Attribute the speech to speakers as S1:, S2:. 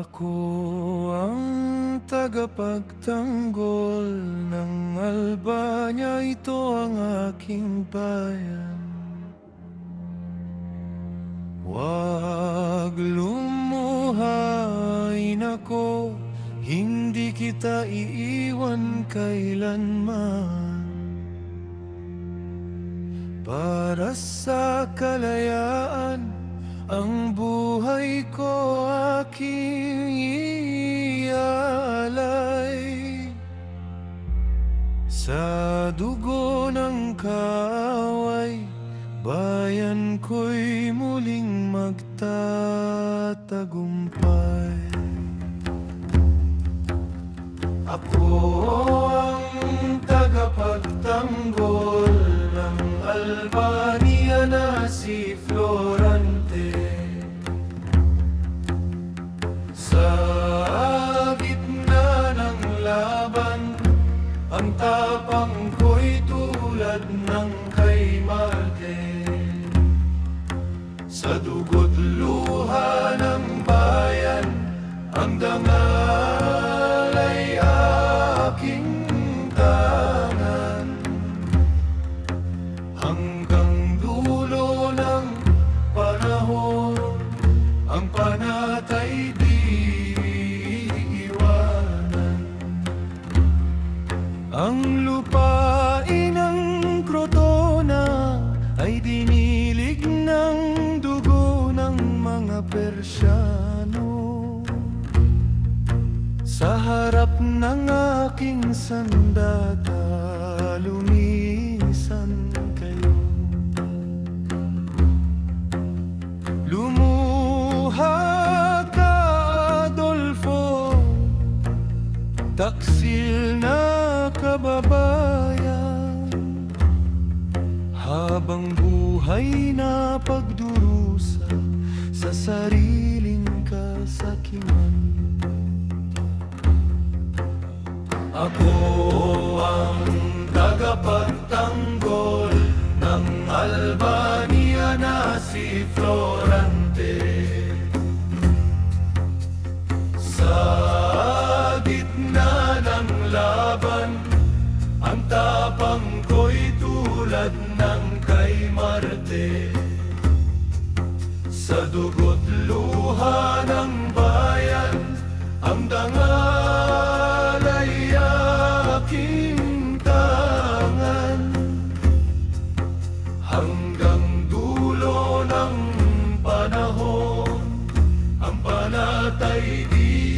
S1: Ako ang tagapagtanggol ng Albania, ito ang aking bayan. Huwag lumuhain ako, hindi kita iiwan kailanman. Para sa kalayaan, ang buhay ko aking iaalay. Sa dugo ng kaaway, bayan ko'y muling magtatagumpay. Ako ang tagapagtanggol ng Albania na si Florante. Sa gitna ng laban, ang tapang ko'y tulad ng kay Marte. Sa dugo't luha ng bayan, ang dangal ay aking tangan. Hanggang dulo ng panahon, ang panatay di iiwanan. Ang lupain ng Crotona ay dinilig ng dugo ng mga Persiano. Sa harap ng aking sandata, lumisan kayo. Lumuha ka, Adolfo, taksil na kababayan. Habang buhay na pagdurusa sa sariling kasakiman. Ako ang tagapagtanggol ng Albania na si Florante. Sa gitna ng laban, ang tapang ko'y tulad ng kay Marte. Sa dugo't luha ng bayan, ang dangal ay aking tangan. Hanggang dulo ng panahon, ang panatay di